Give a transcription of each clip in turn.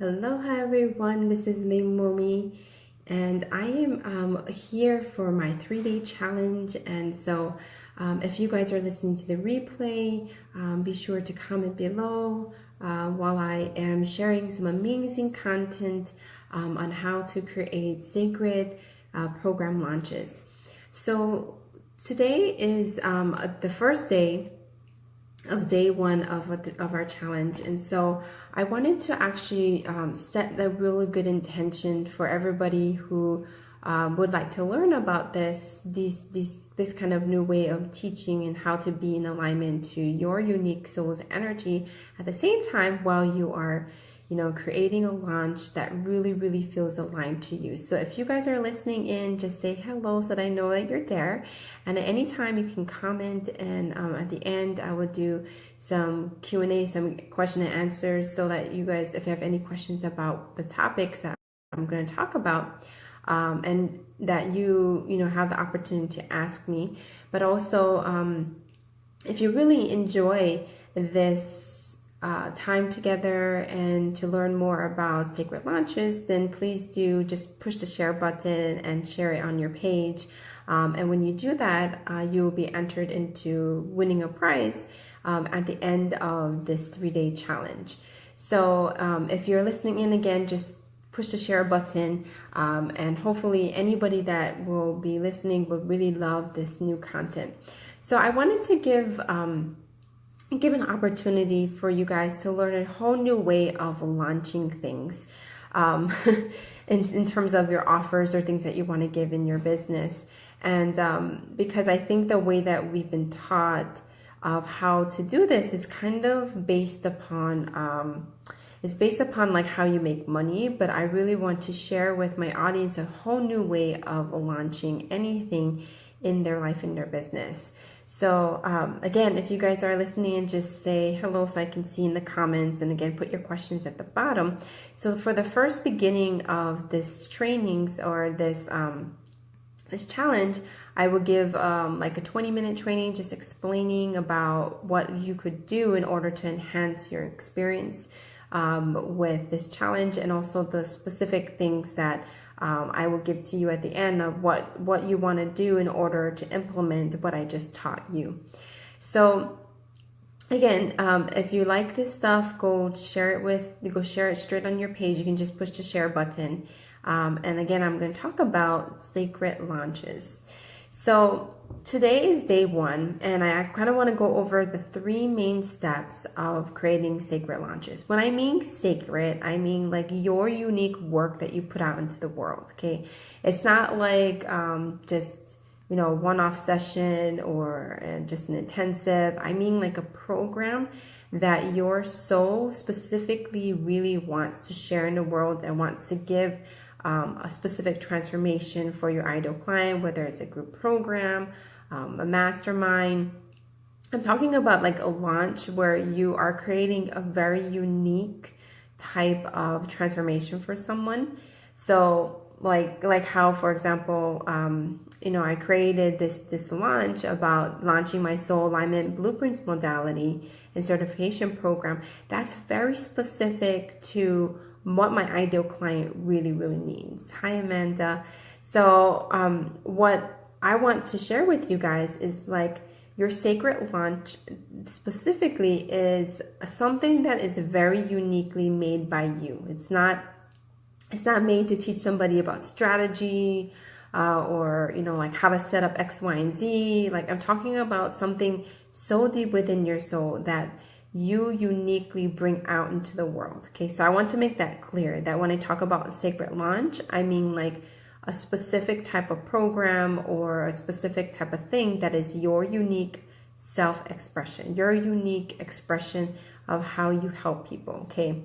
Aloha everyone, this is Leimomi and I am here for my 3-day challenge. And so if you guys are listening to the replay, be sure to comment below while I am sharing some amazing content on how to create sacred program launches. So today is the first day of day one of our challenge, and so I wanted to actually set a really good intention for everybody who would like to learn about this kind of new way of teaching and how to be in alignment to your unique soul's energy at the same time while you are creating a launch that really feels aligned to you. So if you guys are listening in, just say hello so that I know that you're there. And at any time you can comment, and at the end I will do some Q&A, some question and answers, so that you guys, if you have any questions about the topics that I'm going to talk about, and that you have the opportunity to ask me. But also if you really enjoy this time together and to learn more about sacred launches, then please do just push the share button and share it on your page. And when you do that, you will be entered into winning a prize at the end of this 3-day challenge. So if you're listening in again, just push the share button, and hopefully anybody that will be listening will really love this new content. So I wanted to give an opportunity for you guys to learn a whole new way of launching things in terms of your offers or things that you want to give in your business. And because I think the way that we've been taught of how to do this is kind of based upon like how you make money, but I really want to share with my audience a whole new way of launching anything in their life, in their business. So again, if you guys are listening, and just say hello so I can see in the comments, and again, put your questions at the bottom. So for the first beginning of this trainings or this challenge, I will give like a 20-minute training just explaining about what you could do in order to enhance your experience with this challenge, and also the specific things that I will give to you at the end of what you want to do in order to implement what I just taught you. So again, if you like this stuff, go share it straight on your page. You can just push the share button. And again, I'm going to talk about sacred launches. So today is day one, and I kind of want to go over the 3 main steps of creating sacred launches. When I mean sacred, I mean like your unique work that you put out into the world. Okay, it's not like just one-off session or just an intensive. I mean like a program that your soul specifically really wants to share in the world and wants to give a specific transformation for your ideal client, whether it's a group program, a mastermind. I'm talking about like a launch where you are creating a very unique type of transformation for someone. So like how, for example, I created this launch about launching my soul alignment blueprints modality and certification program. That's very specific to what my ideal client really needs. Hi, Amanda. So what I want to share with you guys is like your sacred launch specifically is something that is very uniquely made by you. It's not made to teach somebody about strategy or like how to set up X, Y, and Z. Like, I'm talking about something so deep within your soul that you uniquely bring out into the world. Okay, so I want to make that clear that when I talk about sacred launch, I mean like a specific type of program or a specific type of thing that is your unique self-expression, your unique expression of how you help people. Okay,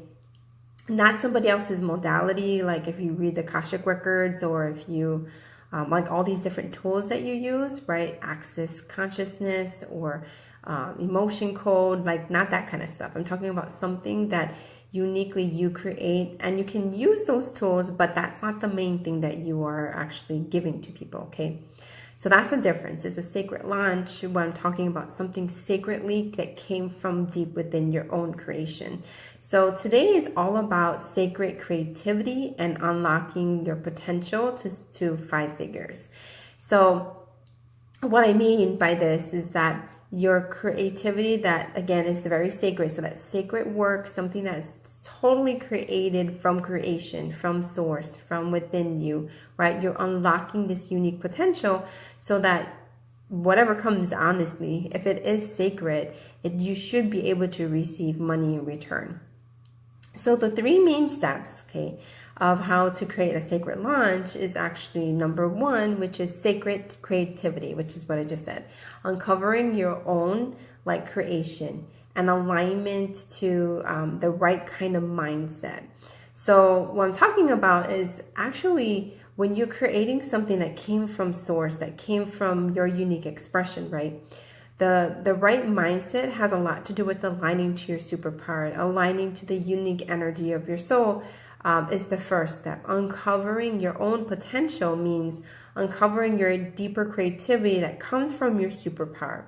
not somebody else's modality. Like if you read the Akashic records, or if you like all these different tools that you use, right? Access consciousness or emotion code, like not that kind of stuff. I'm talking about something that uniquely you create, and you can use those tools, but that's not the main thing that you are actually giving to people. Okay, So that's the difference. It's a sacred launch when I'm talking about something sacredly that came from deep within your own creation. So today is all about sacred creativity and unlocking your potential to 5 figures. So what I mean by this is that your creativity, that again is very sacred, so that sacred work, something that's totally created from creation, from source, from within you, right? You're unlocking this unique potential so that whatever comes, honestly, if it is sacred, you should be able to receive money in return. So the 3 main steps, okay, of how to create a sacred launch is actually number 1, which is sacred creativity, which is what I just said. Uncovering your own creation and alignment to the right kind of mindset. So what I'm talking about is actually when you're creating something that came from source, that came from your unique expression, right? The right mindset has a lot to do with aligning to your superpower, aligning to the unique energy of your soul is the first step. Uncovering your own potential means uncovering your deeper creativity that comes from your superpower.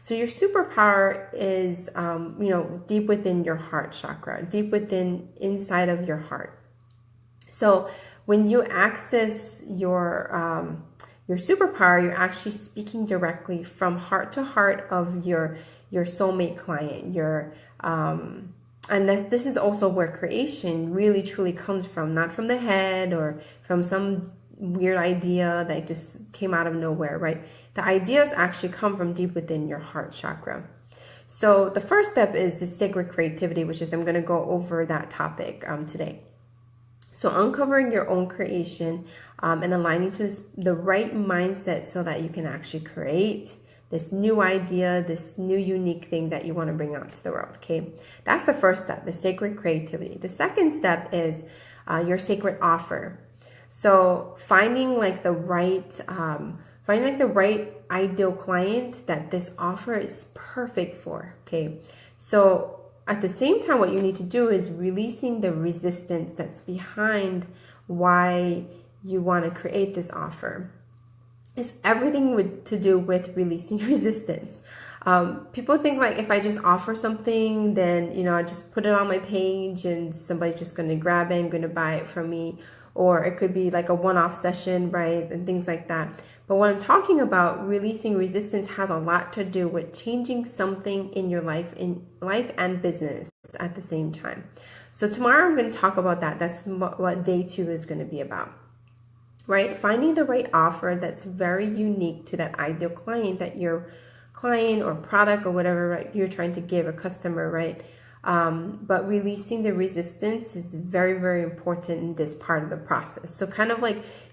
So your superpower is, deep within your heart chakra, deep within inside of your heart. So when you access your superpower, you're actually speaking directly from heart to heart of your soulmate client. And this is also where creation really truly comes from, not from the head or from some weird idea that just came out of nowhere, right? The ideas actually come from deep within your heart chakra. So the first step is the sacred creativity, which is I'm going to go over that topic today. So uncovering your own creation and aligning to the right mindset so that you can actually create this new idea, this new unique thing that you want to bring out to the world, okay? That's the first step, the sacred creativity. The second step is your sacred offer. So finding the right ideal client that this offer is perfect for, okay? So at the same time, what you need to do is releasing the resistance that's behind why you want to create this offer. It's everything to do with releasing resistance. People think if I just offer something, then, I just put it on my page and somebody's just going to grab it and going to buy it from me. Or it could be a one-off session, right? And things like that. But what I'm talking about, releasing resistance, has a lot to do with changing something in your life and business at the same time. So tomorrow I'm going to talk about that. That's what day 2 is going to be about. Right? Finding the right offer that's very unique to that ideal client, that your client or product or whatever, right, you're trying to give a customer, right? But releasing the resistance is very, very important in this part of the process. So kind of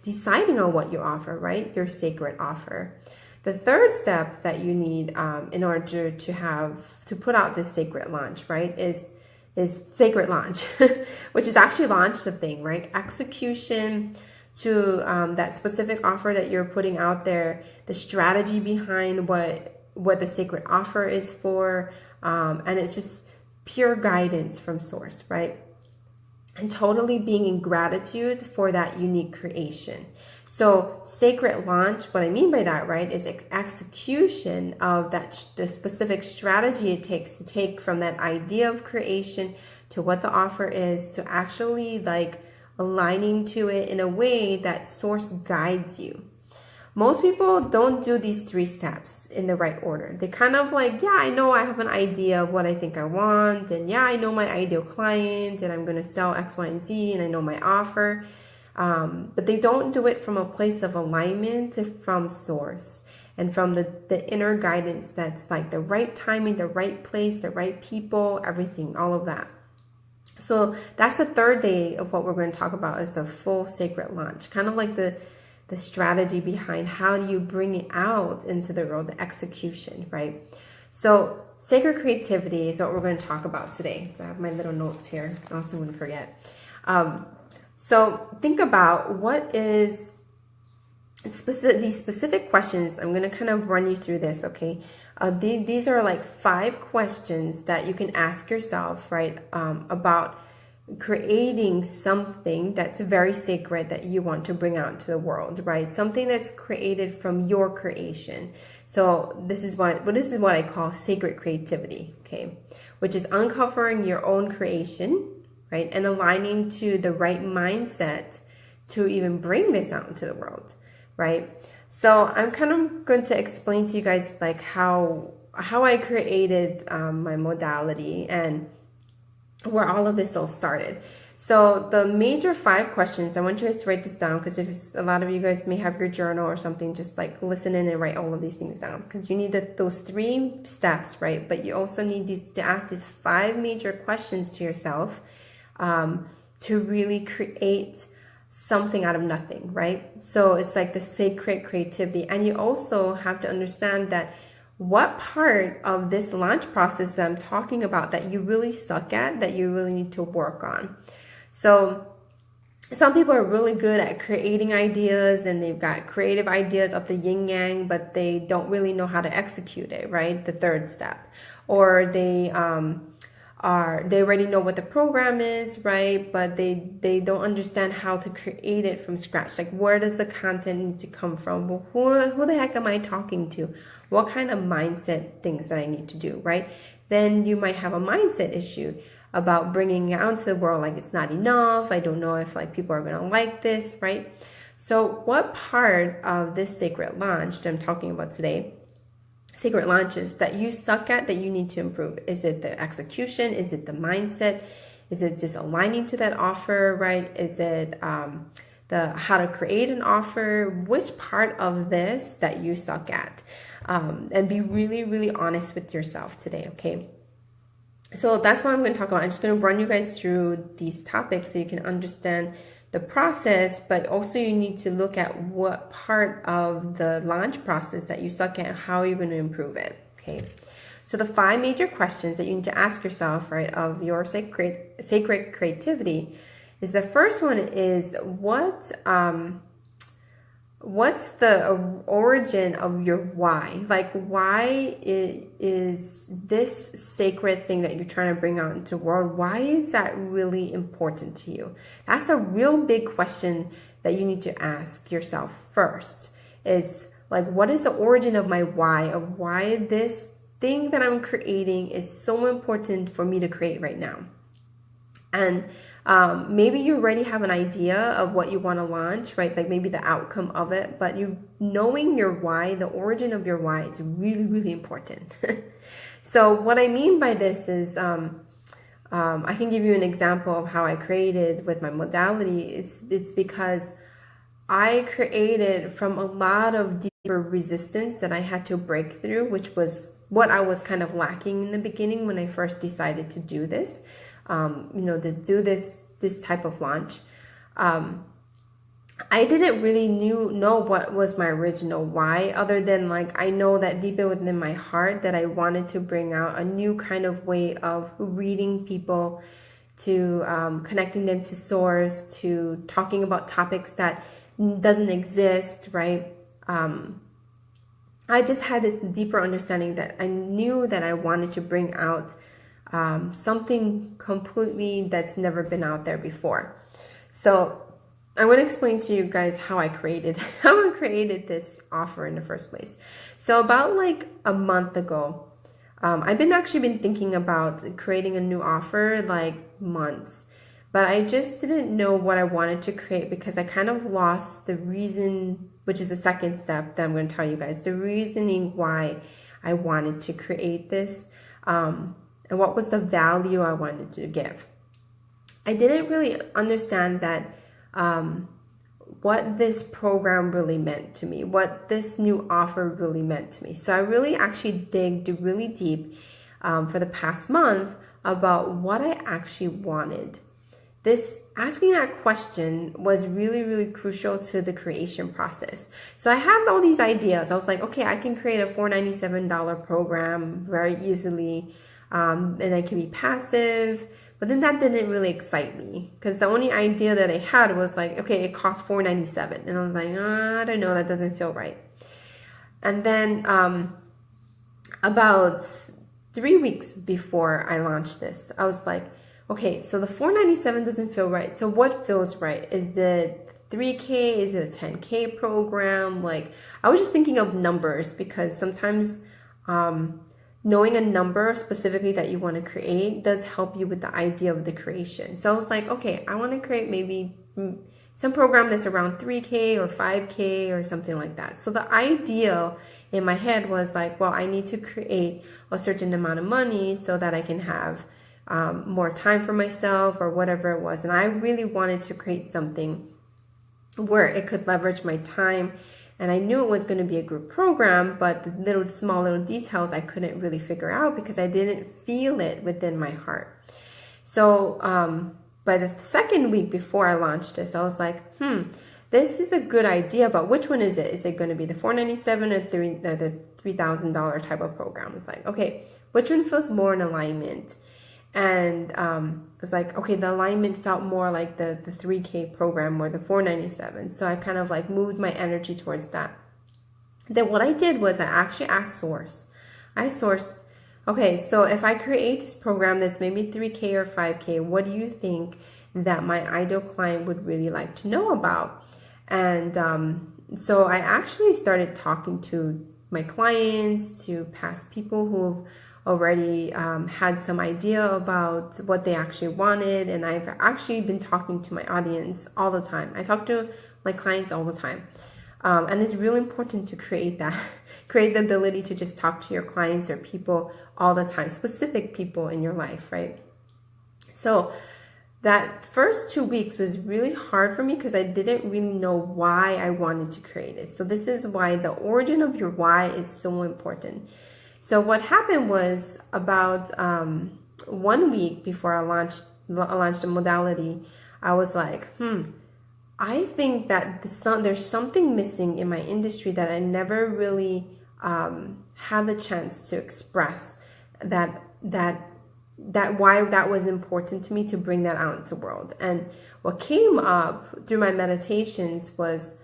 deciding on what you offer, right? Your sacred offer. The third step that you need in order to put out this sacred launch, right, is sacred launch, which is actually launch the thing, right? Execution to that specific offer that you're putting out there, the strategy behind what the sacred offer is for, and it's just pure guidance from source, right? And totally being in gratitude for that unique creation. So sacred launch, what I mean by that, right, is execution of the specific strategy it takes to take from that idea of creation to what the offer is, to actually aligning to it in a way that source guides you. Most people don't do these 3 steps in the right order. They kind of yeah, I know I have an idea of what I think I want, and yeah, I know my ideal client, and I'm going to sell X, Y, and Z, and I know my offer. But they don't do it from a place of alignment from source and from the inner guidance that's the right timing, the right place, the right people, everything, all of that. So that's the third day of what we're going to talk about, is the full sacred launch, kind of the strategy behind how do you bring it out into the world, the execution, right? So sacred creativity is what we're going to talk about today. So I have my little notes here. I also wouldn't forget. So think about what is these specific questions. I'm going to kind of run you through this, okay? These are 5 questions that you can ask yourself, right, about creating something that's very sacred that you want to bring out to the world, right? Something that's created from your creation. So this is what I call sacred creativity, okay? Which is uncovering your own creation, right? And aligning to the right mindset to even bring this out into the world, right? So I'm kind of going to explain to you guys like how I created my modality and where all of this all started. So the major 5 questions, I want you guys to write this down, because if a lot of you guys may have your journal or something, just like listen in and write all of these things down, because you need those 3 steps, right? But you also need to ask these 5 major questions to yourself to really create something out of nothing, right? So it's like the sacred creativity. And you also have to understand that what part of this launch process that I'm talking about that you really suck at, that you really need to work on. So some people are really good at creating ideas and they've got creative ideas of the yin yang, but they don't really know how to execute it, right? The 3rd step. Or they already know what the program is, right? But they don't understand how to create it from scratch. Like, where does the content need to come from? Well, who the heck am I talking to? What kind of mindset things that I need to do, right? Then you might have a mindset issue about bringing it out to the world. Like, it's not enough. I don't know if like people are going to like this, right? So what part of this sacred launch that I'm talking about today, sacred launches, that you suck at, that you need to improve? Is it the execution? Is it the mindset? Is it just aligning to that offer, right? Is it the how to create an offer? Which part of this that you suck at? And be really, really honest with yourself today, okay? So that's what I'm going to talk about. I'm just going to run you guys through these topics so you can understand the process, but also you need to look at what part of the launch process that you suck at and how you're going to improve it, okay? So the 5 major questions that you need to ask yourself, right, of your sacred creativity is, the first one is, what's the origin of your why? Like, why is this sacred thing that you're trying to bring out into the world, why is that really important to you? That's a real big question that you need to ask yourself first, is like, what is the origin of my why, of why this thing that I'm creating is so important for me to create right now? And maybe you already have an idea of what you want to launch, right? Like maybe the outcome of it, but knowing your why, the origin of your why, is really, really important. So what I mean by this is, I can give you an example of how I created with my modality. It's because I created from a lot of deeper resistance that I had to break through, which was what I was kind of lacking in the beginning when I first decided to do this. To do this type of launch. I didn't really know what was my original why, other than like, I know that deep within my heart that I wanted to bring out a new kind of way of reading people, to connecting them to source, to talking about topics that doesn't exist, right? I just had this deeper understanding that I knew that I wanted to bring out something completely that's never been out there before. So I want to explain to you guys how I created this offer in the first place. So about like a month ago, I've actually been thinking about creating a new offer like months, but I just didn't know what I wanted to create, because I kind of lost the reason, which is the second step that I'm going to tell you guys, the reasoning why I wanted to create this. And what was the value I wanted to give. I didn't really understand that what this program really meant to me, what this new offer really meant to me. So I really actually digged really deep for the past month about what I actually wanted. Asking that question was really, really crucial to the creation process. So I had all these ideas. I was like, okay, I can create a $497 program very easily. And I can be passive, but then that didn't really excite me, because the only idea that I had was like, okay, it costs $497, and I was like, I don't know, that doesn't feel right. And then about 3 weeks before I launched this, I was like, okay, so the $497 doesn't feel right. So what feels right? Is the 3K? Is it a 10K program? Like, I was just thinking of numbers because sometimes knowing a number specifically that you want to create does help you with the idea of the creation. So I was like, okay, I want to create maybe some program that's around 3K or 5K or something like that. So the idea in my head was like, well, I need to create a certain amount of money so that I can have more time for myself or whatever it was. And I really wanted to create something where it could leverage my time. And I knew it was going to be a group program, but the small little details I couldn't really figure out because I didn't feel it within my heart. So by the second week before I launched this, I was like, this is a good idea, but which one is it? Is it going to be the $497 or the $3,000 type of program? It's like, okay, which one feels more in alignment? And it was like, okay, the alignment felt more like the 3K program or the $497. So I kind of like moved my energy towards that. Then what I did was I actually asked Source. I sourced, okay, so if I create this program that's maybe 3K or 5K, what do you think that my ideal client would really like to know about? And so I actually started talking to my clients, to past people who've already had some idea about what they actually wanted. And I've actually been talking to my audience all the time. I talk to my clients all the time. And it's really important to create that, create the ability to just talk to your clients or people all the time, specific people in your life, right? So that first 2 weeks was really hard for me because I didn't really know why I wanted to create it. So this is why the origin of your why is so important. So what happened was about 1 week before I launched the modality, I was like, I think that there's something missing in my industry that I never really had the chance to express that why that was important to me to bring that out into the world. And what came up through my meditations was,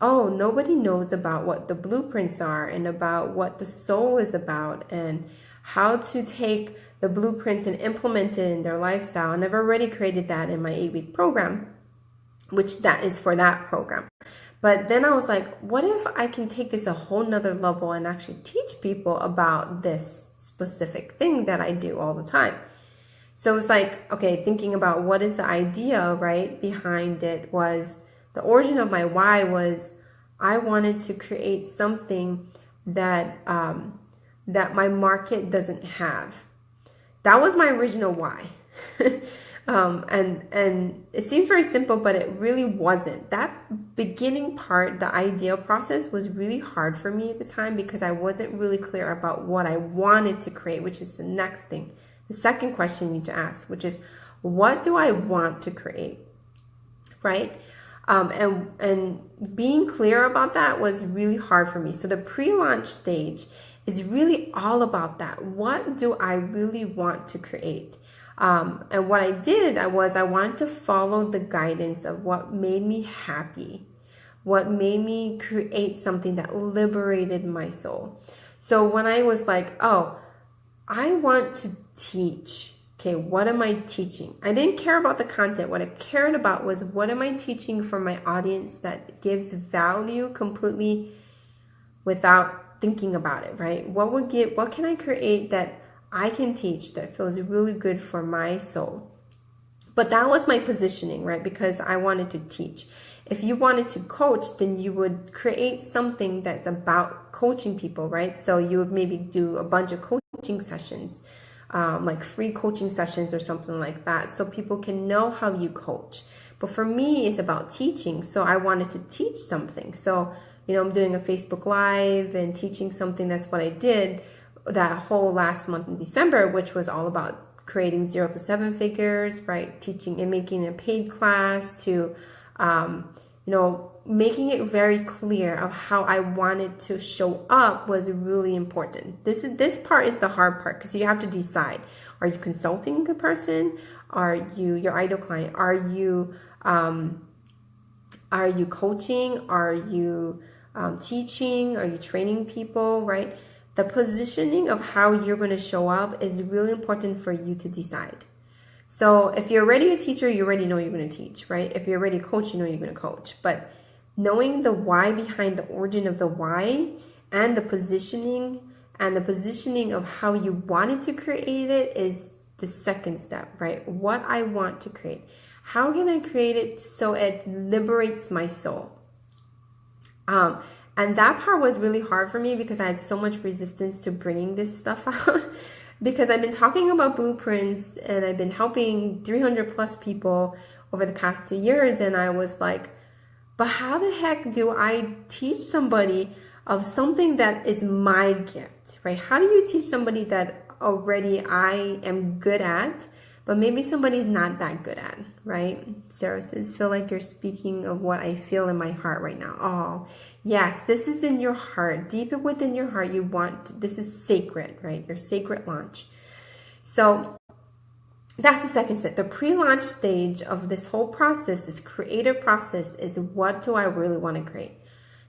oh, nobody knows about what the blueprints are and about what the soul is about and how to take the blueprints and implement it in their lifestyle. And I've already created that in my 8-week program, which that is for that program. But then I was like, what if I can take this a whole nother level and actually teach people about this specific thing that I do all the time? So it's like, okay, thinking about what is the idea, right, behind it was, the origin of my why was I wanted to create something that that my market doesn't have. That was my original why. And it seems very simple, but it really wasn't. That beginning part, the idea process, was really hard for me at the time because I wasn't really clear about what I wanted to create, which is the next thing. The second question you need to ask, which is, what do I want to create, right? And being clear about that was really hard for me. So the pre-launch stage is really all about that. What do I really want to create? And what I did was I wanted to follow the guidance of what made me happy, what made me create something that liberated my soul. So when I was like, oh, I want to teach. Okay, what am I teaching? I didn't care about the content. What I cared about was, what am I teaching for my audience that gives value completely without thinking about it, right? What can I create that I can teach that feels really good for my soul? But that was my positioning, right? Because I wanted to teach. If you wanted to coach, then you would create something that's about coaching people, right? So you would maybe do a bunch of coaching sessions, like free coaching sessions or something like that, so people can know how you coach. But for me, it's about teaching. So I wanted to teach something. So, I'm doing a Facebook Live and teaching something. That's what I did that whole last month in December, which was all about creating 0 to 7 figures, right? Teaching and making a paid class to, making it very clear of how I wanted to show up was really important. This part is the hard part, because you have to decide: are you consulting a person? Are you your ideal client? Are you coaching? Are you teaching? Are you training people? Right? The positioning of how you're going to show up is really important for you to decide. So if you're already a teacher, you already know you're going to teach, right? If you're already a coach, you know you're going to coach. But knowing the why behind the origin of the why and the positioning of how you wanted to create it is the second step, right? What I want to create. How can I create it so it liberates my soul? And that part was really hard for me because I had so much resistance to bringing this stuff out. Because I've been talking about blueprints and I've been helping 300 plus people over the past 2 years. And I was like, but how the heck do I teach somebody of something that is my gift, right? How do you teach somebody that already I am good at, but maybe somebody's not that good at, right? Sarah says, feel like you're speaking of what I feel in my heart right now. Oh, yes, this is in your heart. Deep within your heart, you want, this is sacred, right? Your sacred launch. So that's the second step. The pre-launch stage of this whole process, this creative process, is what do I really want to create?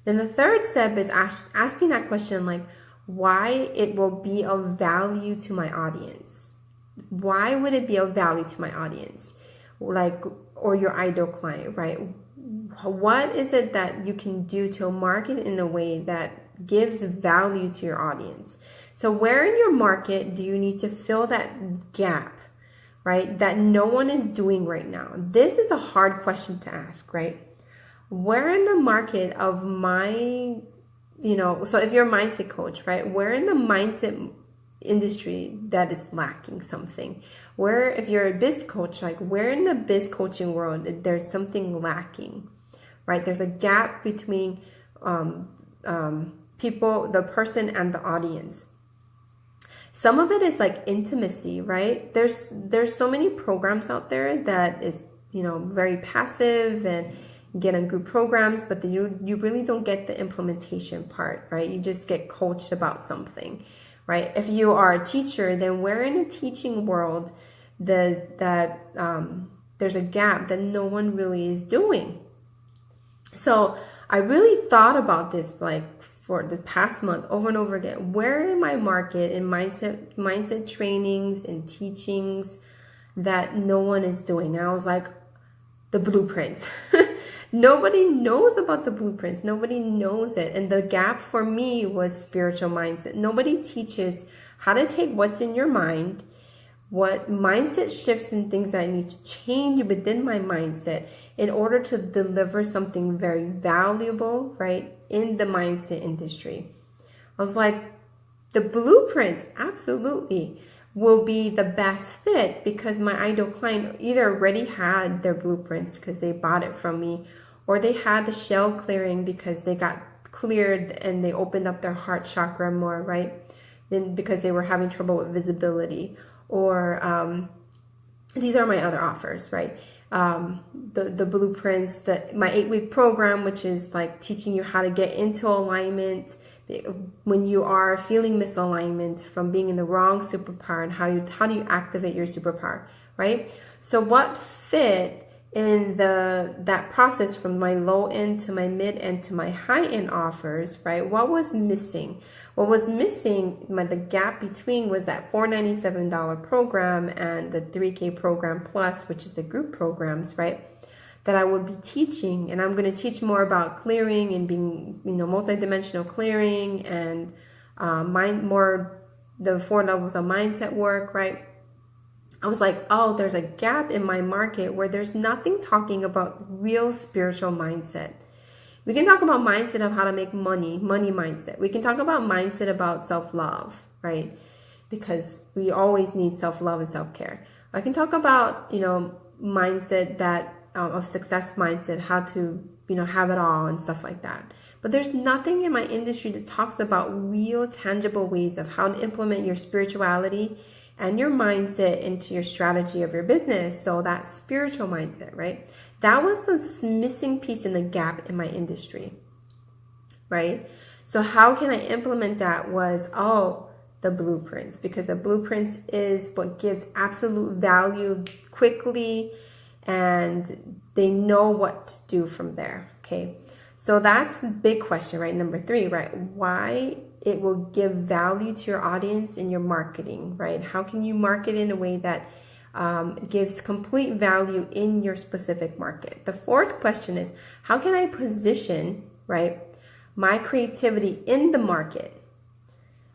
Then the third step is asking that question, like, why it will be of value to my audience. Why would it be of value to my audience? Like, or your ideal client, right? What is it that you can do to market in a way that gives value to your audience? So where in your market do you need to fill that gap, right? That no one is doing right now. This is a hard question to ask, right? Where in the market of my, so if you're a mindset coach, right? Where in the mindset industry that is lacking something? Where, if you're a biz coach, like where in the biz coaching world there's something lacking, right? There's a gap between people, the person and the audience. Some of it is like intimacy, right? There's so many programs out there that is, very passive and get on group programs, but you really don't get the implementation part, right? You just get coached about something, right? If you are a teacher, then where in a teaching world there's a gap that no one really is doing. So I really thought about this like for the past month over and over again. Where in my market, in mindset trainings and teachings that no one is doing? And I was like, the blueprints. Nobody knows about the blueprints. Nobody knows it. And the gap for me was spiritual mindset. Nobody teaches how to take what's in your mind, what mindset shifts and things that I need to change within my mindset in order to deliver something very valuable, right, in the mindset industry. I was like, the blueprints, absolutely, will be the best fit because my ideal client either already had their blueprints because they bought it from me, or they had the shell clearing because they got cleared and they opened up their heart chakra more, right? Then because they were having trouble with visibility, or these are my other offers, right? The blueprints, my 8-week program, which is like teaching you how to get into alignment when you are feeling misalignment from being in the wrong superpower, and how do you activate your superpower, right? So what fit in that process from my low end to my mid end to my high end offers, right? What was missing? What was missing, the gap between, was that $497 program and the 3K program plus, which is the group programs, right? That I would be teaching, and I'm going to teach more about clearing and being, multidimensional clearing and the 4 levels of mindset work, right? I was like, oh, there's a gap in my market where there's nothing talking about real spiritual mindset. We can talk about mindset of how to make money mindset. We can talk about mindset about self-love, right? Because we always need self-love and self-care. I can talk about, mindset that of success mindset, how to, have it all and stuff like that. But there's nothing in my industry that talks about real tangible ways of how to implement your spirituality and your mindset into your strategy of your business. So that spiritual mindset, right? That was the missing piece in the gap in my industry, right? So how can I implement that was, the blueprints, because the blueprints is what gives absolute value quickly, and they know what to do from there, okay? So that's the big question, right? Number 3, right? Why it will give value to your audience in your marketing, right? How can you market in a way that gives complete value in your specific market. The fourth question is, how can I position, right, my creativity in the market?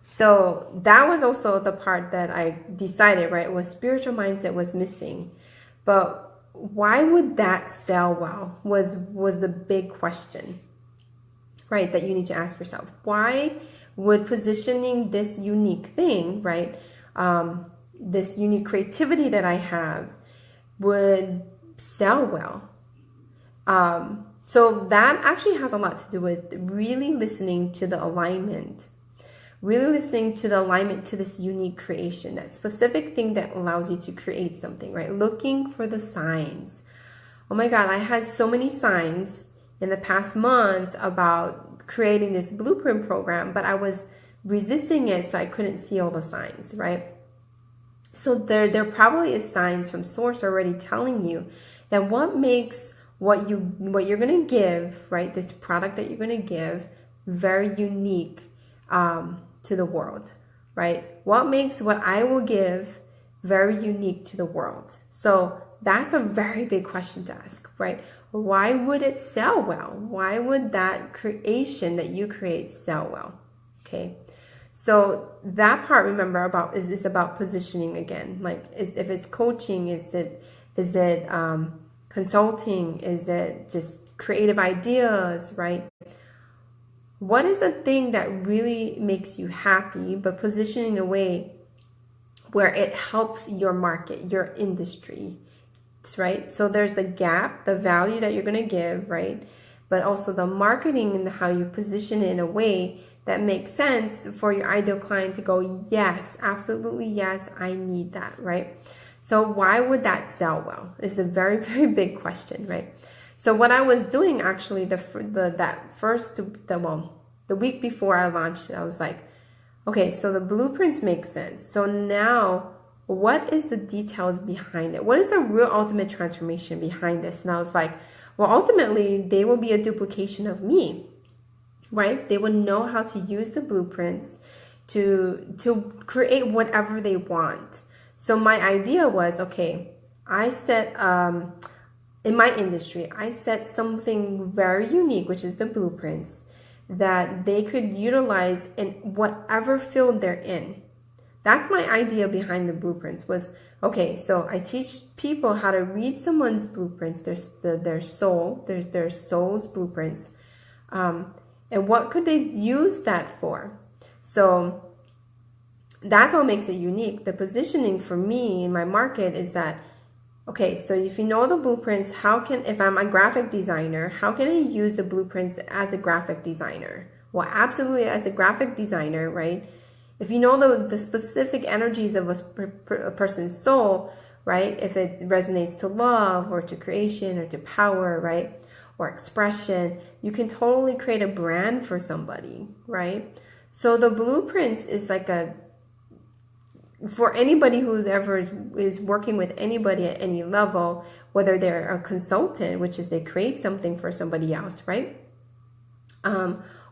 So that was also the part that I decided, right, was spiritual mindset was missing. But why would that sell well was the big question, right, that you need to ask yourself. Why would positioning this unique thing, right, this unique creativity that I have would sell well? So that actually has a lot to do with really listening to the alignment. Really listening to the alignment to this unique creation, that specific thing that allows you to create something, right? Looking for the signs. Oh my God, I had so many signs in the past month about creating this blueprint program, but I was resisting it, so I couldn't see all the signs, right? So there probably is signs from source already telling you that what makes what you're going to give, right, this product that you're going to give, very unique to the world, right? What makes what I will give very unique to the world? So that's a very big question to ask, right? Why would it sell well? Why would that creation that you create sell well? Okay. So that part, remember, is about positioning again. Like if it's coaching, is it consulting? Is it just creative ideas, right? What is the thing that really makes you happy, but positioning in a way where it helps your market, your industry, right? So there's the gap, the value that you're going to give, right? But also the marketing and how you position it in a way that makes sense for your ideal client to go, yes, absolutely, yes, I need that, right? So why would that sell well? It's a very, very big question, right? So what I was doing actually the week before I launched it, I was like, okay, so the blueprints make sense. So now what is the details behind it? What is the real ultimate transformation behind this? And I was like, well, ultimately they will be a duplication of me, right? They would know how to use the blueprints to create whatever they want. So my idea was, okay, I set, in my industry, I set something very unique, which is the blueprints, that they could utilize in whatever field they're in. That's my idea behind the blueprints was, okay, so I teach people how to read someone's blueprints, their soul's blueprints, and what could they use that for? So that's what makes it unique. The positioning for me in my market is that, okay, so if you know the blueprints, if I'm a graphic designer, how can I use the blueprints as a graphic designer? Well, absolutely as a graphic designer, right? If you know the specific energies of a person's soul, right? If it resonates to love or to creation or to power, right? Or expression, you can totally create a brand for somebody, right? So the blueprints is like for anybody who's ever is working with anybody at any level, whether they're a consultant, which is they create something for somebody else, right?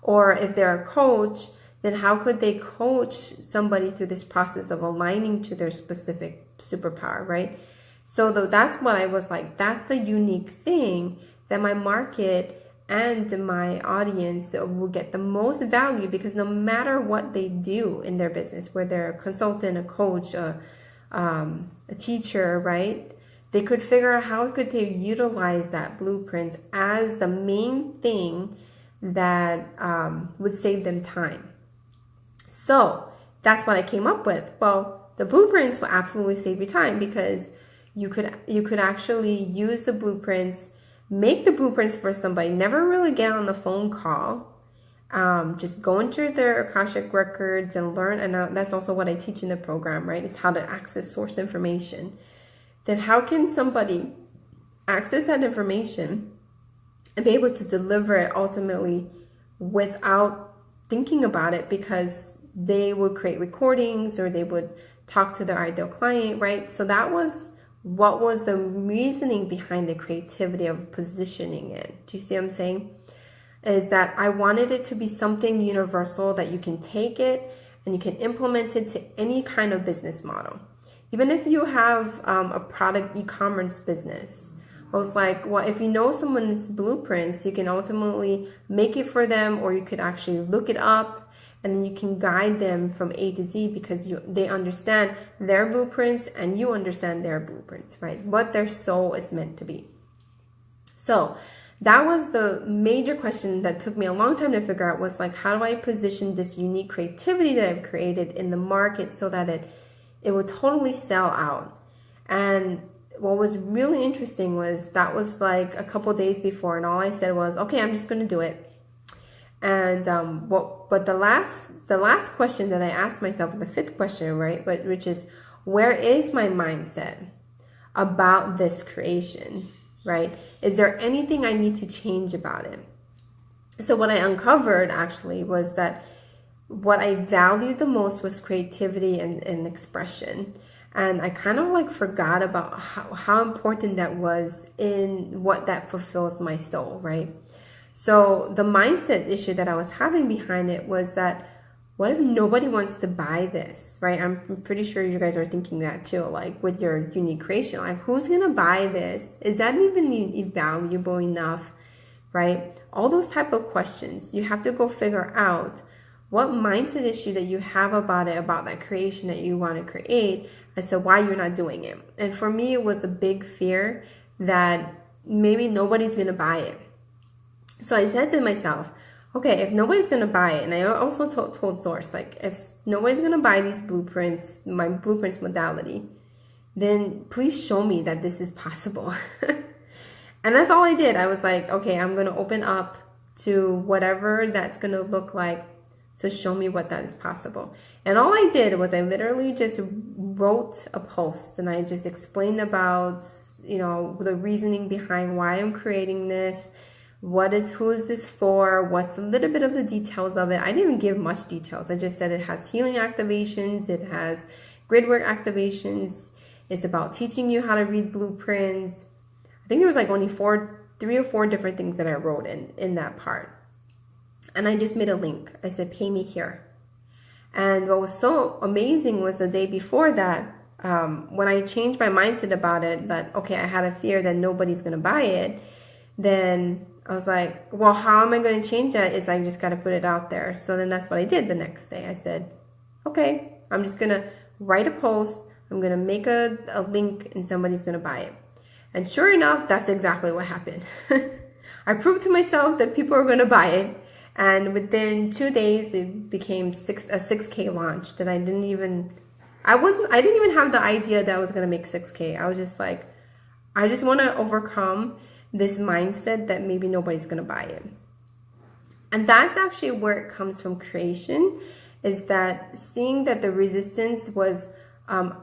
Or if they're a coach, then how could they coach somebody through this process of aligning to their specific superpower, right? So that's what I was like, that's the unique thing that my market and my audience will get the most value, because no matter what they do in their business, whether they're a consultant, a coach, a teacher, right? They could figure out how could they utilize that blueprint as the main thing that would save them time. So that's what I came up with. Well, the blueprints will absolutely save you time, because you could actually use the blueprints, make the blueprints for somebody, never really get on the phone call, just go into their Akashic records and learn. And that's also what I teach in the program, right? Is how to access source information. Then how can somebody access that information and be able to deliver it ultimately without thinking about it, because they would create recordings or they would talk to their ideal client, right? So that was what was the reasoning behind the creativity of positioning it. Do you see what I'm saying? Is that I wanted it to be something universal that you can take it and you can implement it to any kind of business model. Even if you have a product e-commerce business, I was like, well, if you know someone's blueprints, you can ultimately make it for them, or you could actually look it up, and then you can guide them from A to Z, because they understand their blueprints and you understand their blueprints, right? What their soul is meant to be. So that was the major question that took me a long time to figure out, was like, how do I position this unique creativity that I've created in the market so that it would totally sell out? And what was really interesting was that was like a couple days before, and all I said was, okay, I'm just going to do it. And but the last question that I asked myself, the fifth question, right, which is, where is my mindset about this creation, right? Is there anything I need to change about it? So what I uncovered actually was that what I valued the most was creativity and expression. And I kind of like forgot about how important that was in what that fulfills my soul, right? So the mindset issue that I was having behind it was that, what if nobody wants to buy this, right? I'm pretty sure you guys are thinking that too, like with your unique creation, like who's gonna buy this? Is that even valuable enough, right? All those type of questions, you have to go figure out what mindset issue that you have about it, about that creation that you want to create, as to why you're not doing it. And for me, it was a big fear that maybe nobody's gonna buy it. So I said to myself, okay, if nobody's going to buy it, and I also told Source, like, if nobody's going to buy these blueprints, my blueprints modality, then please show me that this is possible. And that's all I did. I was like, okay, I'm going to open up to whatever that's going to look like, so show me what that is possible. And all I did was I literally just wrote a post, and I just explained about, you know, the reasoning behind why I'm creating this. Who is this for? What's a little bit of the details of it? I didn't even give much details. I just said it has healing activations. It has grid work activations. It's about teaching you how to read blueprints. I think there was like only 3 or 4 different things that I wrote in that part. And I just made a link. I said, pay me here. And what was so amazing was the day before that, when I changed my mindset about it, that, okay, I had a fear that nobody's going to buy it, then I was like, well, how am I going to change that? Is I just got to put it out there. So then that's what I did the next day. I said, okay, I'm just going to write a post. I'm going to make a link, and somebody's going to buy it. And sure enough, that's exactly what happened. I proved to myself that people are going to buy it. And within 2 days, it became a 6K launch that I didn't even have the idea that I was going to make 6K. I was just like, I just want to overcome this mindset that maybe nobody's going to buy it. And that's actually where it comes from creation, is that seeing that the resistance was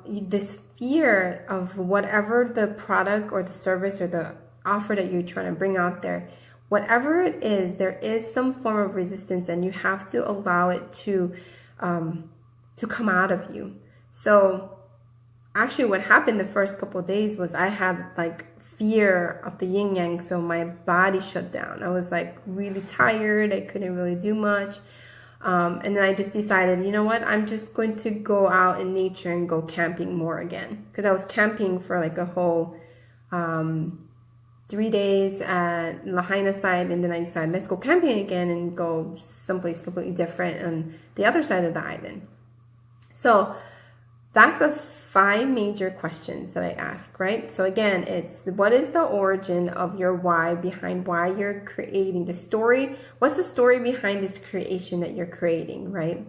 this fear of whatever the product or the service or the offer that you're trying to bring out there, whatever it is, there is some form of resistance, and you have to allow it to come out of you. So actually what happened the first couple of days was I had like fear of the yin yang, so my body shut down. I was like really tired. I couldn't really do much. And then I just decided, you know what, I'm just going to go out in nature and go camping more again, because I was camping for like a whole 3 days at Lahaina side, and then I decided, let's go camping again and go someplace completely different on the other side of the island. So that's the 5 major questions that I ask, right? So again, it's what is the origin of your why, behind why you're creating the story? What's the story behind this creation that you're creating, right?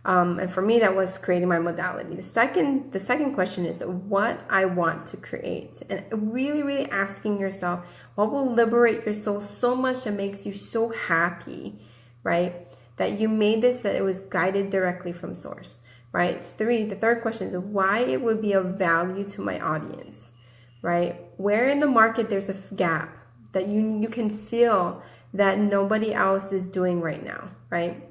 And for me, that was creating my modality. The second question is what I want to create, and really, really asking yourself, what will liberate your soul so much that makes you so happy, right? That you made this, that it was guided directly from source. Right? The third question is why it would be of value to my audience, right? Where in the market there's a gap that you can feel that nobody else is doing right now, right?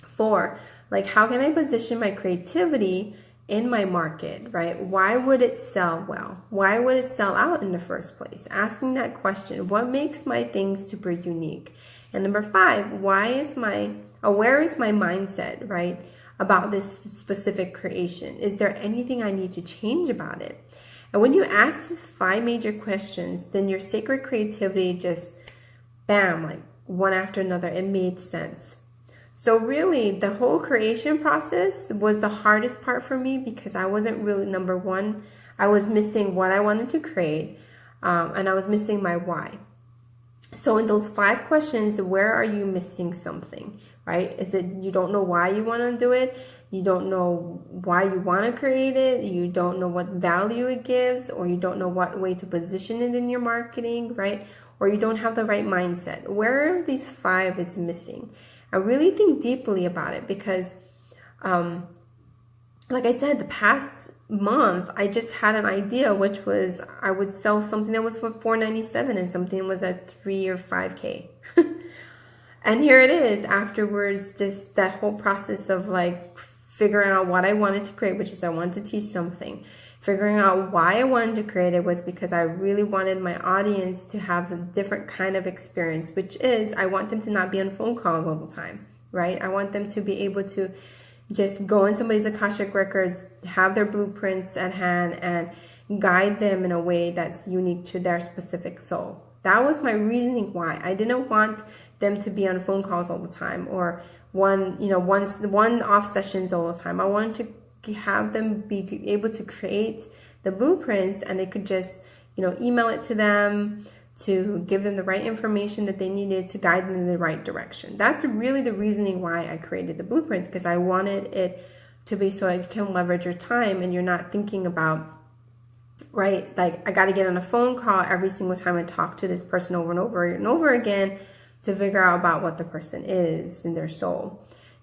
4, like how can I position my creativity in my market, right? Why would it sell well? Why would it sell out in the first place? Asking that question, what makes my thing super unique? And number 5, where is my mindset, right? about this specific creation? Is there anything I need to change about it? And when you ask these 5 major questions, then your sacred creativity just, bam, like one after another, it made sense. So really, the whole creation process was the hardest part for me because I wasn't really, number one, I was missing what I wanted to create, and I was missing my why. So in those 5 questions, where are you missing something, right? Is it you don't know why you want to do it? You don't know why you want to create it. You don't know what value it gives, or you don't know what way to position it in your marketing, right? Or you don't have the right mindset. Where are these 5 is missing? I really think deeply about it because, like I said, the past month, I just had an idea, which was I would sell something that was for $4.97 and something was at $3 or $5K. And here it is afterwards, just that whole process of like figuring out what I wanted to create, which is I wanted to teach something. Figuring out why I wanted to create it was because I really wanted my audience to have a different kind of experience, which is I want them to not be on phone calls all the time, right? I want them to be able to just go in somebody's Akashic records, have their blueprints at hand, and guide them in a way that's unique to their specific soul. That was my reasoning why. I didn't want them to be on phone calls all the time or one-off sessions all the time. I wanted to have them be able to create the blueprints, and they could just, email it to them to give them the right information that they needed to guide them in the right direction. That's really the reasoning why I created the blueprints, because I wanted it to be so you can leverage your time and you're not thinking about, right, like I got to get on a phone call every single time I talk to this person over and over and over again to figure out about what the person is in their soul.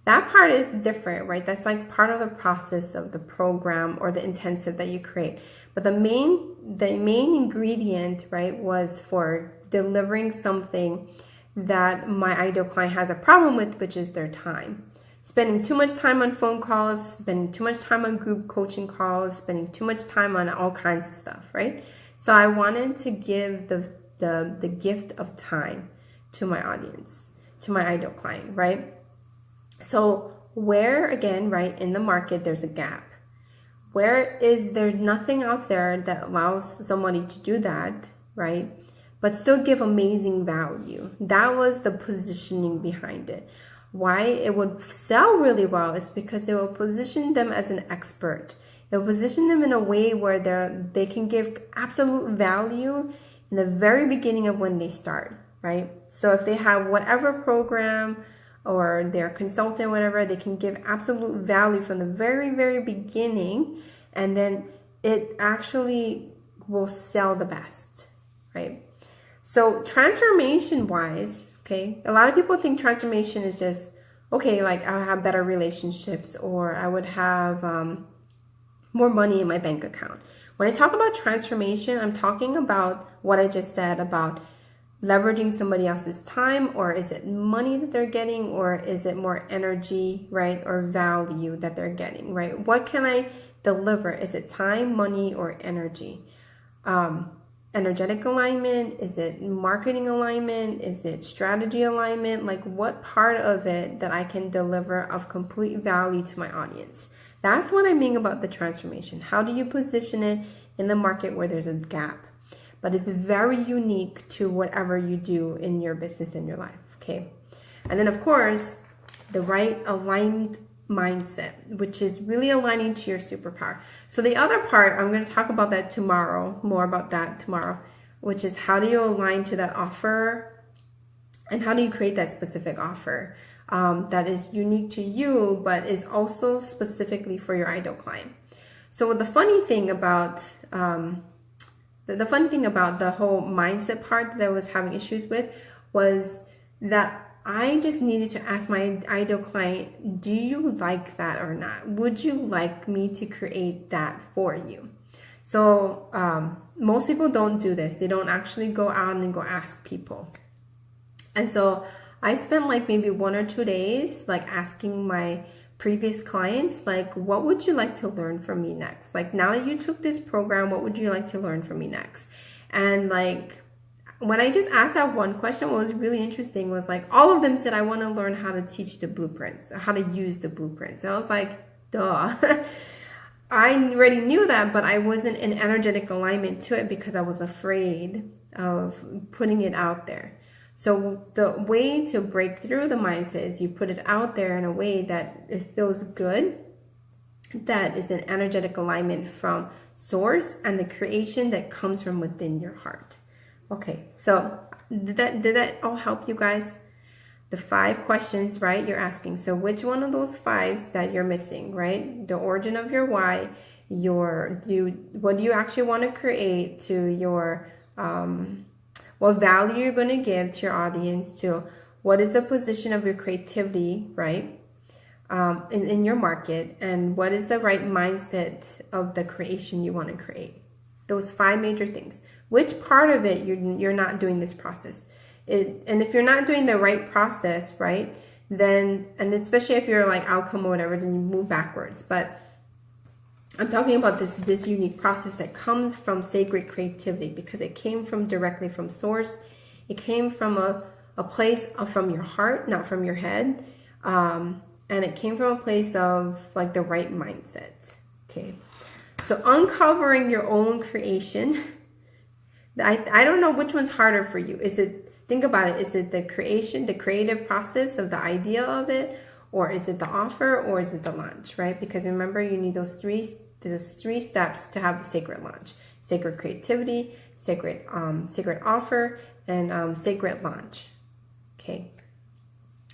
That part is different, right? That's like part of the process of the program or the intensive that you create. But the main ingredient, right, was for delivering something that my ideal client has a problem with, which is their time. Spending too much time on phone calls, spending too much time on group coaching calls, spending too much time on all kinds of stuff, right? So I wanted to give the gift of time to my audience, to my ideal client, right? So where, again, right, in the market, there's a gap. Where is there nothing out there that allows somebody to do that, right, but still give amazing value? That was the positioning behind it. Why it would sell really well is because it will position them as an expert. It will position them in a way where they can give absolute value in the very beginning of when they start, right? So if they have whatever program or they're consultant, whatever, they can give absolute value from the very, very beginning, and then it actually will sell the best, right? So transformation wise, okay, a lot of people think transformation is just, okay, like I'll have better relationships or I would have more money in my bank account. When I talk about transformation, I'm talking about what I just said about leveraging somebody else's time, or is it money that they're getting, or is it more energy, right, or value that they're getting, right? What can I deliver? Is it time, money, or energy? Energetic alignment? Is it marketing alignment? Is it strategy alignment? Like what part of it that I can deliver of complete value to my audience? That's what I mean about the transformation. How do you position it in the market where there's a gap? But it's very unique to whatever you do in your business and your life, okay? And then, of course, the right aligned mindset, which is really aligning to your superpower. So the other part, I'm going to talk about that tomorrow, more about that tomorrow, which is how do you align to that offer and how do you create that specific offer that is unique to you, but is also specifically for your ideal client. So the funny thing about the whole mindset part that I was having issues with was that I just needed to ask my ideal client, do you like that or not? Would you like me to create that for you? So most people don't do this. They don't actually go out and go ask people. And so I spent like maybe 1 or 2 days like asking my previous clients, like, what would you like to learn from me next? Like, now that you took this program, what would you like to learn from me next? And like when I just asked that one question, what was really interesting was like all of them said, I want to learn how to teach the blueprints, how to use the blueprints. And I was like, duh. I already knew that, but I wasn't in energetic alignment to it because I was afraid of putting it out there. So the way to break through the mindset is you put it out there in a way that it feels good, that is an energetic alignment from source and the creation that comes from within your heart. Okay, so did that all help you guys? The 5 questions, right, you're asking. So which one of those 5s that you're missing, right? The origin of your why, what do you actually want to create, to your what value you're going to give to your audience, to what is the position of your creativity, right, in your market, and what is the right mindset of the creation you want to create. Those 5 major things. Which part of it you're not doing this process? And if you're not doing the right process, right, then, and especially if you're like outcome or whatever, then you move backwards. But I'm talking about this unique process that comes from sacred creativity, because it came from directly from source. It came from a place from your heart, not from your head. And it came from a place of like the right mindset. Okay. So uncovering your own creation. I don't know which one's harder for you. Think about it. Is it the creation, the creative process of the idea of it, or is it the offer, or is it the launch, right? Because remember, you need those three steps to have the sacred launch: sacred creativity, sacred offer, and sacred launch. Okay.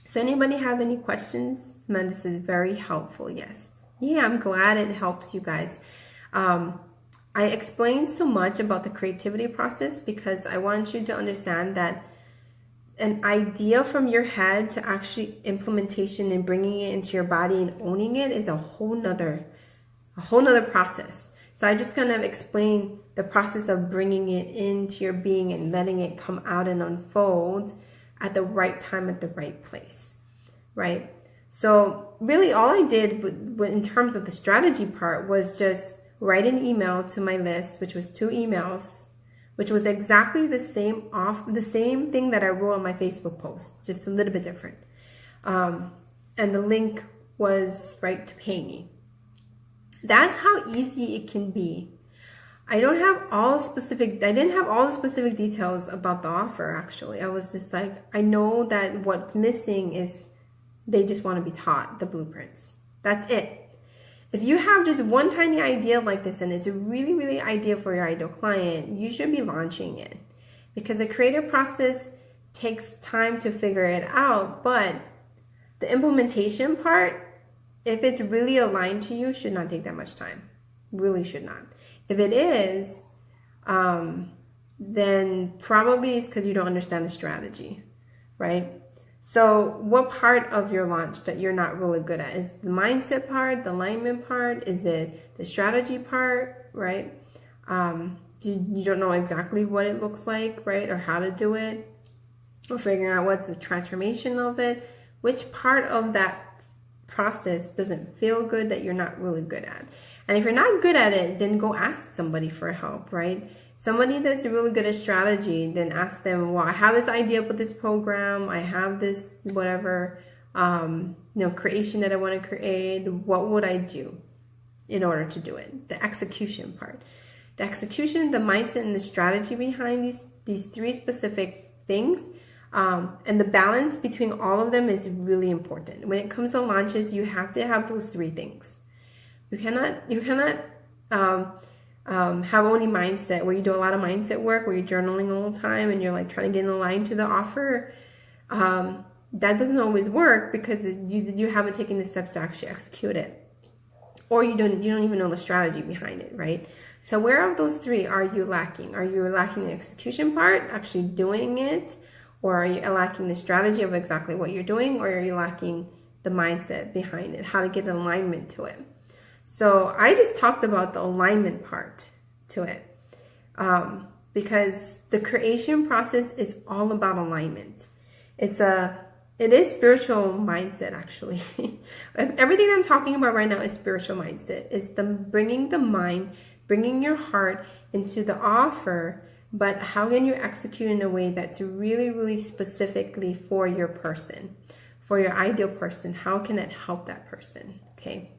So anybody have any questions? Man, this is very helpful. Yes. Yeah, I'm glad it helps you guys. I explained so much about the creativity process because I want you to understand that an idea from your head to actually implementation and bringing it into your body and owning it is a whole nother process. So I just kind of explained the process of bringing it into your being and letting it come out and unfold at the right time, at the right place, right? So really all I did in terms of the strategy part was just write an email to my list, which was 2 emails, which was exactly the same thing that I wrote on my Facebook post, just a little bit different. And the link was right to pay me. That's how easy it can be. I didn't have all the specific details about the offer, actually. I was just like, I know that what's missing is they just want to be taught the blueprints. That's it. If you have just one tiny idea like this and it's a really, really idea for your ideal client, you should be launching it, because the creative process takes time to figure it out. But the implementation part, if it's really aligned to you, should not take that much time. Really should not. If it is, then probably it's because you don't understand the strategy, right? So what part of your launch that you're not really good at? Is the mindset part, the alignment part? Is it the strategy part, right? You don't know exactly what it looks like, right? Or how to do it, or figuring out what's the transformation of it. Which part of that process doesn't feel good that you're not really good at? And if you're not good at it, then go ask somebody for help, right? Somebody that's really good at strategy, then ask them, well, I have this idea with this program, I have this whatever, creation that I want to create. What would I do in order to do it? The execution part. The execution, the mindset, and the strategy behind these 3 specific things, and the balance between all of them is really important. When it comes to launches, you have to have those 3 things. You cannot have only mindset, where you do a lot of mindset work, where you're journaling all the time and you're like trying to get in line to the offer. That doesn't always work because you haven't taken the steps to actually execute it, or you don't even know the strategy behind it, right? So where of those 3 are you lacking? Are you lacking the execution part, actually doing it, or are you lacking the strategy of exactly what you're doing, or are you lacking the mindset behind it, how to get alignment to it? So I just talked about the alignment part to it, because the creation process is all about alignment. It is spiritual mindset, actually. Everything I'm talking about right now is spiritual mindset. It's bringing the mind, bringing your heart into the offer but how can you execute in a way that's really, really specifically for your person, for your ideal person? How can it help that person? Okay.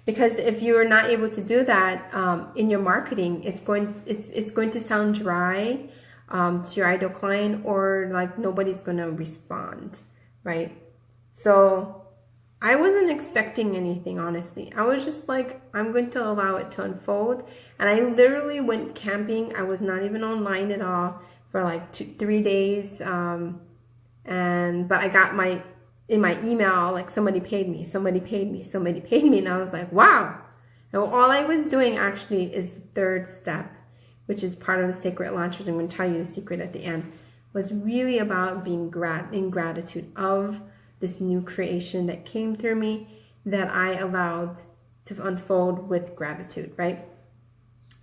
Because if you're not able to do that in your marketing, it's going to sound dry to your ideal client, or like nobody's going to respond, right? So I wasn't expecting anything, honestly. I was just like, I'm going to allow it to unfold. And I literally went camping. I was not even online at all for like 3 days. But I got in my email, like somebody paid me, somebody paid me, somebody paid me. And I was like, wow. And all I was doing actually is the third step, which is part of the sacred launch, which I'm going to tell you the secret at the end, was really about being in gratitude of this new creation that came through me, that I allowed to unfold with gratitude, right?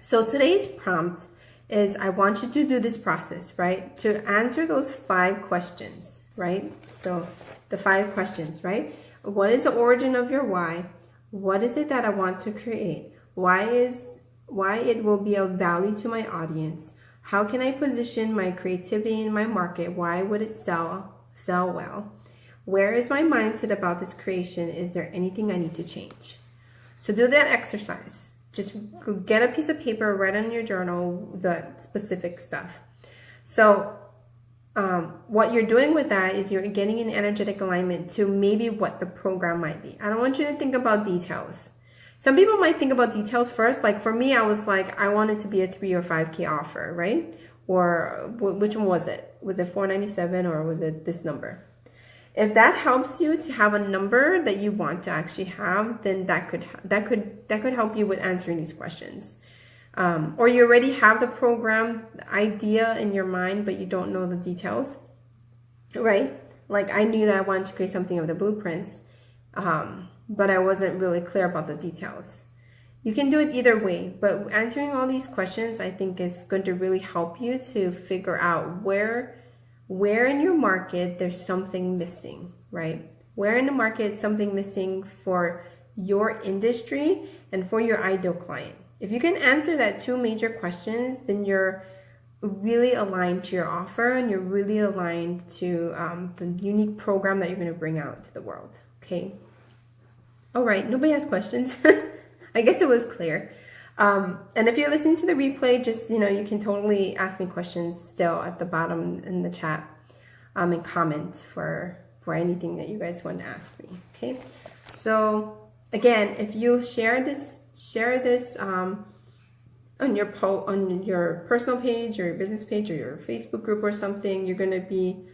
So today's prompt is, I want you to do this process, right? To answer those 5 questions, right? So the 5 questions, right? What is the origin of your why? What is it that I want to create? Why it will be of value to my audience? How can I position my creativity in my market? Why would it sell well? Where is my mindset about this creation? Is there anything I need to change? So do that exercise. Just get a piece of paper, write on your journal the specific stuff. So what you're doing with that is you're getting an energetic alignment to maybe what the program might be. I don't want you to think about details. Some people might think about details first. Like for me, I was like, I want it to be a 3 or 5K offer, right? Or which one was it? Was it $497 or was it this number? If that helps you to have a number that you want to actually have, then that could help you with answering these questions. Or you already have the program idea in your mind, but you don't know the details, right? Like I knew that I wanted to create something of the blueprints, but I wasn't really clear about the details. You can do it either way, but answering all these questions, I think, is going to really help you to figure out where in your market there's something missing, right? Where in the market is something missing for your industry and for your ideal client. If you can answer that 2 major questions, then you're really aligned to your offer and you're really aligned to the unique program that you're going to bring out to the world, okay? All right, nobody has questions. I guess it was clear. And if you're listening to the replay, just, you can totally ask me questions still at the bottom in the chat and comments for anything that you guys want to ask me, okay? So again, if you share this on your personal page or your business page or your Facebook group or something, you're gonna be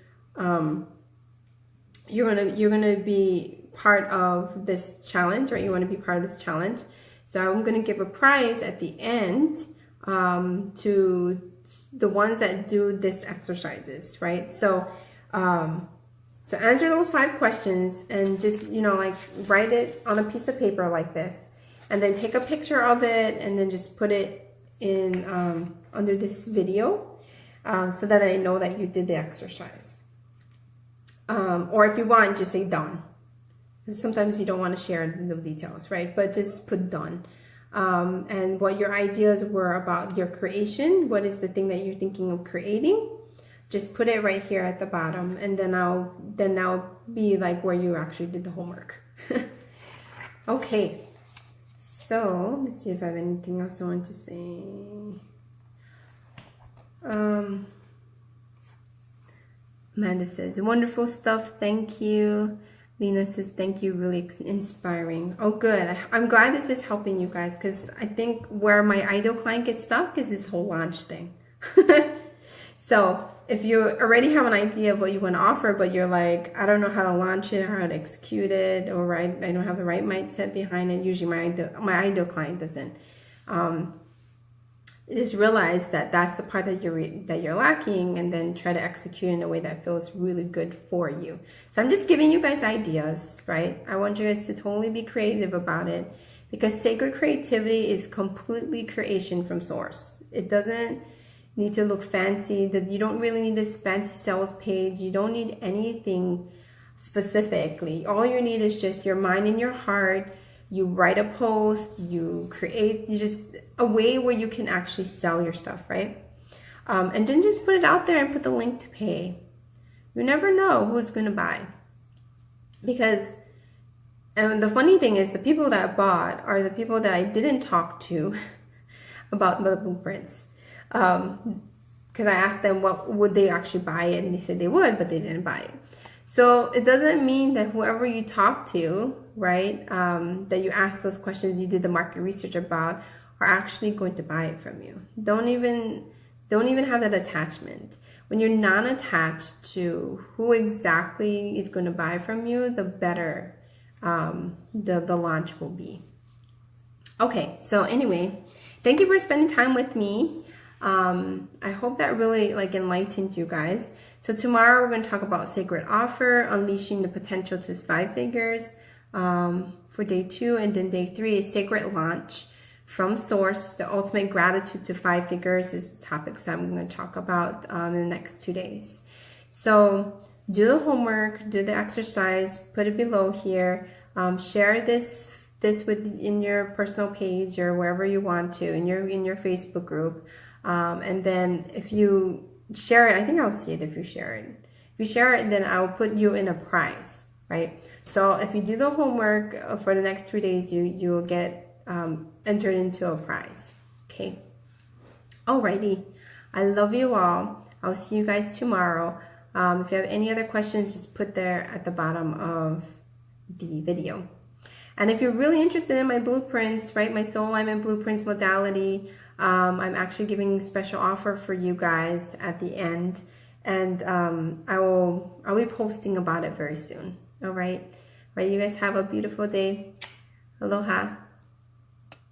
part of this challenge, right? You want to be part of this challenge. So I'm going to give a prize at the end to the ones that do this exercises, right? So so answer those 5 questions and just, like write it on a piece of paper like this, and then take a picture of it and then just put it in under this video so that I know that you did the exercise. Or if you want, just say done. Sometimes you don't want to share the details, right? But just put done. And what your ideas were about your creation. What is the thing that you're thinking of creating? Just put it right here at the bottom, and then I'll be like where you actually did the homework. Okay. So let's see if I have anything else I want to say. Amanda says, wonderful stuff. Thank you. Lena says, thank you, really inspiring. Oh, good. I'm glad this is helping you guys, because I think where my ideal client gets stuck is this whole launch thing. So if you already have an idea of what you want to offer, but you're like, I don't know how to launch it, how to execute it, or I don't have the right mindset behind it. Usually my ideal client doesn't. Just realize that that's the part that you're lacking, and then try to execute in a way that feels really good for you. So I'm just giving you guys ideas, right? I want you guys to totally be creative about it, because sacred creativity is completely creation from source. It doesn't need to look fancy. That you don't really need this fancy sales page. You don't need anything specifically. All you need is just your mind and your heart. You write a post, you create just a way where you can actually sell your stuff, right? And then just put it out there and put the link to pay. You never know who's going to buy. Because, and the funny thing is, the people that bought are the people that I didn't talk to about the blueprints. Because I asked them what would they actually buy it, and they said they would, but they didn't buy it. So it doesn't mean that whoever you talk to, right, that you ask those questions, you did the market research about, are actually going to buy it from you. Don't even have that attachment. When you're not attached to who exactly is going to buy from you, the better the launch will be. Okay, so anyway, thank you for spending time with me. I hope that really enlightened you guys. So tomorrow we're going to talk about Sacred Offer, unleashing the potential to 5 figures for day 2, and then day 3 is Sacred Launch from Source. The ultimate gratitude to 5 figures is the topics that I'm going to talk about in the next 2 days. So do the homework, do the exercise, put it below here, share this in your personal page or wherever you want to, in your Facebook group. And then if you share it, I think I'll see it if you share it. If you share it, then I'll put you in a prize, right? So if you do the homework for the next 2 days, you will get entered into a prize. Okay. Alrighty. I love you all. I'll see you guys tomorrow. If you have any other questions, just put there at the bottom of the video. And if you're really interested in my blueprints, right, my soul alignment blueprints modality, I'm actually giving a special offer for you guys at the end, and I'll be posting about it very soon. All right, you guys have a beautiful day. Aloha.